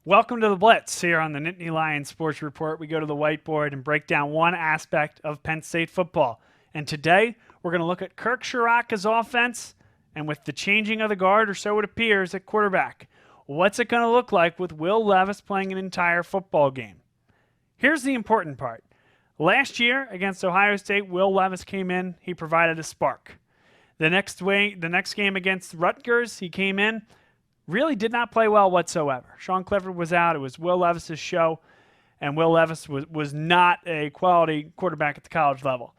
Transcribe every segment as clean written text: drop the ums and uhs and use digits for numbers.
Welcome to the Blitz here on the Nittany Lions Sports Report. We go to the whiteboard and break down one aspect of Penn State football. And today, we're going to look at Kirk Ciarrocca's offense, and with the changing of the guard, or so it appears, at quarterback. What's it going to look like with Will Levis playing an entire football game? Here's the important part. Last year, against Ohio State, Will Levis came in. He provided a spark. The next game against Rutgers, he came in. Really did not play well whatsoever. Sean Clifford was out. It was Will Levis' show, and Will Levis was not a quality quarterback at the college level.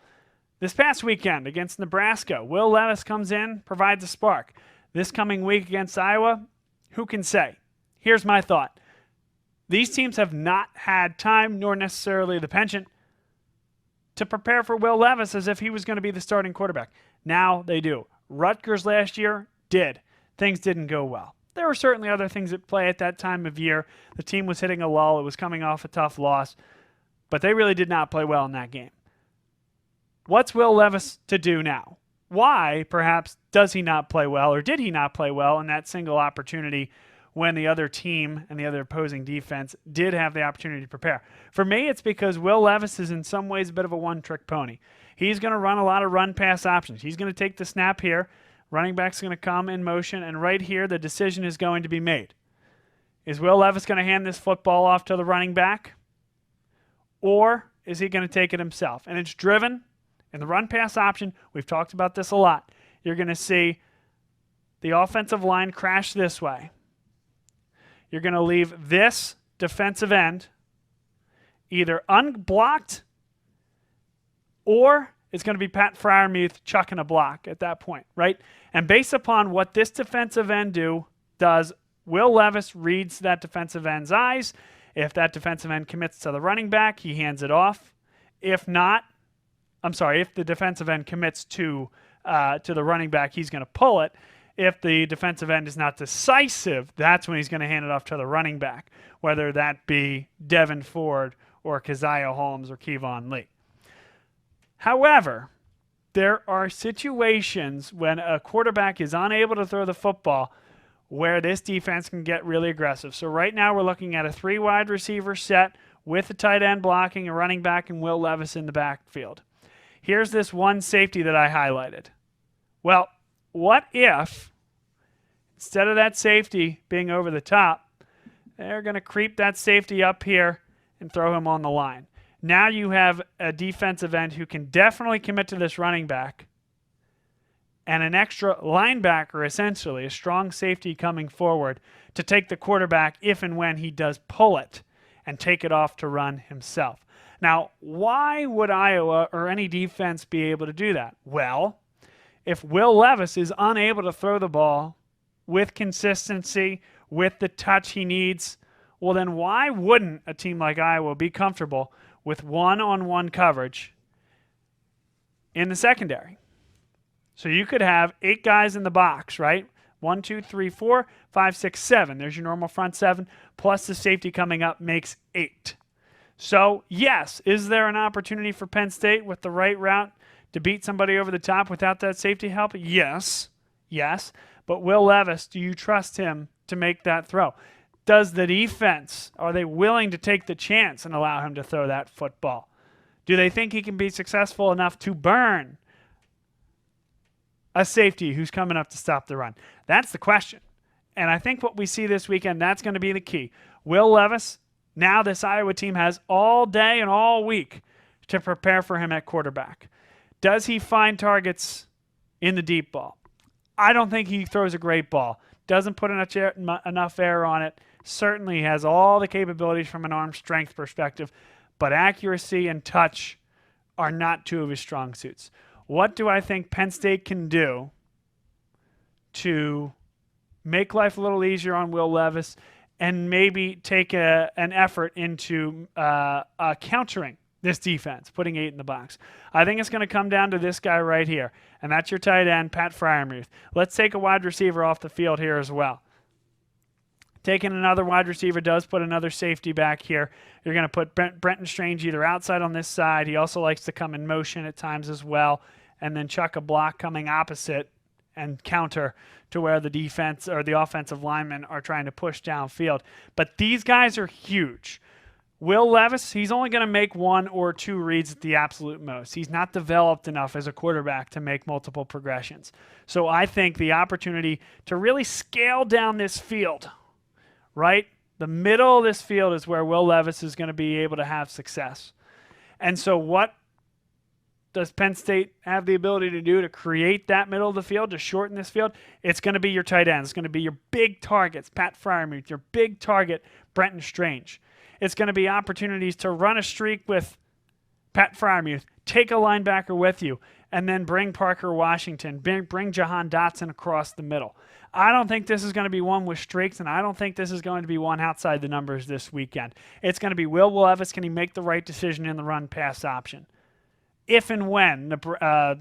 This past weekend against Nebraska, Will Levis comes in, provides a spark. This coming week against Iowa, who can say? Here's my thought. These teams have not had time, nor necessarily the penchant, to prepare for Will Levis as if he was going to be the starting quarterback. Now they do. Rutgers last year did. Things didn't go well. There were certainly other things at play at that time of year. The team was hitting a lull. It was coming off a tough loss. But they really did not play well in that game. What's Will Levis to do now? Why, perhaps, does he not play well, or did he not play well in that single opportunity when the other team and the other opposing defense did have the opportunity to prepare? For me, it's because Will Levis is in some ways a bit of a one-trick pony. He's going to run a lot of run-pass options. He's going to take the snap here. Running back's going to come in motion, and right here the decision is going to be made. Is Will Levis going to hand this football off to the running back, or is he going to take it himself? And it's driven in the run-pass option. We've talked about this a lot. You're going to see the offensive line crash this way. You're going to leave this defensive end either unblocked, or it's going to be Pat Freiermuth chucking a block at that point, right? And based upon what this defensive end does, Will Levis reads that defensive end's eyes. If that defensive end commits to the running back, he hands it off. If the defensive end commits to the running back, he's going to pull it. If the defensive end is not decisive, that's when he's going to hand it off to the running back, whether that be Devin Ford or Keziah Holmes or Kevon Lee. However, there are situations when a quarterback is unable to throw the football where this defense can get really aggressive. So right now we're looking at a 3 wide receiver set with a tight end blocking, a running back, and Will Levis in the backfield. Here's this one safety that I highlighted. Well, what if, instead of that safety being over the top, they're going to creep that safety up here and throw him on the line? Now you have a defensive end who can definitely commit to this running back, and an extra linebacker, essentially, a strong safety coming forward to take the quarterback if and when he does pull it and take it off to run himself. Now, why would Iowa or any defense be able to do that? Well, if Will Levis is unable to throw the ball with consistency, with the touch he needs, well, then why wouldn't a team like Iowa be comfortable with one-on-one coverage in the secondary? So you could have 8 guys in the box, right? 1, 2, 3, 4, 5, 6, 7. There's your normal front 7, plus the safety coming up makes 8. So, yes, is there an opportunity for Penn State with the right route to beat somebody over the top without that safety help? Yes. But Will Levis, do you trust him to make that throw? Does the defense, are they willing to take the chance and allow him to throw that football? Do they think he can be successful enough to burn a safety who's coming up to stop the run? That's the question. And I think what we see this weekend, that's going to be the key. Will Levis, now this Iowa team has all day and all week to prepare for him at quarterback. Does he find targets in the deep ball? I don't think he throws a great ball. Doesn't put enough air on it. Certainly has all the capabilities from an arm strength perspective, but accuracy and touch are not 2 of his strong suits. What do I think Penn State can do to make life a little easier on Will Levis and maybe take an effort into countering this defense, putting 8 in the box? I think it's going to come down to this guy right here, and that's your tight end, Pat Freiermuth. Let's take a wide receiver off the field here as well. Taking another wide receiver does put another safety back here. You're going to put Brenton Strange either outside on this side. He also likes to come in motion at times as well, and then chuck a block coming opposite and counter to where the defense or the offensive linemen are trying to push downfield. But these guys are huge. Will Levis, he's only going to make 1 or 2 reads at the absolute most. He's not developed enough as a quarterback to make multiple progressions. So I think the opportunity to really scale down this field, right? The middle of this field is where Will Levis is going to be able to have success. And so what does Penn State have the ability to do to create that middle of the field, to shorten this field? It's going to be your tight ends. It's going to be your big targets, Pat Freiermuth, your big target, Brenton Strange. It's going to be opportunities to run a streak with Pat Freiermuth, take a linebacker with you, and then bring Parker Washington, bring Jahan Dotson across the middle. I don't think this is going to be one with streaks, and I don't think this is going to be one outside the numbers this weekend. It's going to be Will Levis, can he make the right decision in the run-pass option? If and when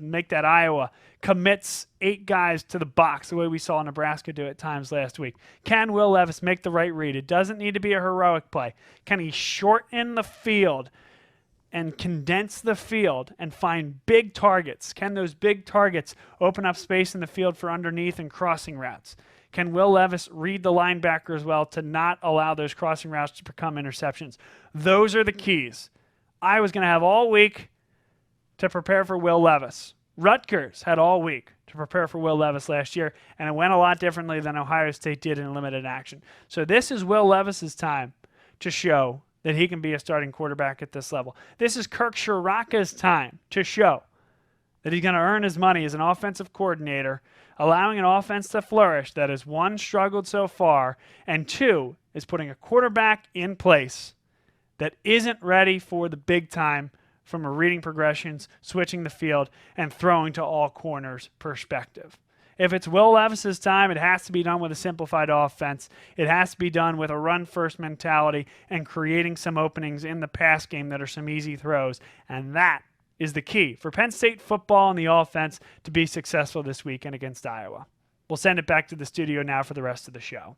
make that Iowa commits 8 guys to the box the way we saw Nebraska do at times last week. Can Will Levis make the right read? It doesn't need to be a heroic play. Can he shorten the field and condense the field and find big targets? Can those big targets open up space in the field for underneath and crossing routes? Can Will Levis read the linebacker as well to not allow those crossing routes to become interceptions? Those are the keys. Iowa's going to have all week to prepare for Will Levis. Rutgers had all week to prepare for Will Levis last year, and it went a lot differently than Ohio State did in limited action. So this is Will Levis's time to show that he can be a starting quarterback at this level. This is Kirk Ciarrocca's time to show that he's going to earn his money as an offensive coordinator, allowing an offense to flourish that has, 1, struggled so far, and 2, is putting a quarterback in place that isn't ready for the big time from a reading progressions, switching the field, and throwing to all corners perspective. If it's Will Levis's time, it has to be done with a simplified offense. It has to be done with a run-first mentality and creating some openings in the pass game that are some easy throws. And that is the key for Penn State football and the offense to be successful this weekend against Iowa. We'll send it back to the studio now for the rest of the show.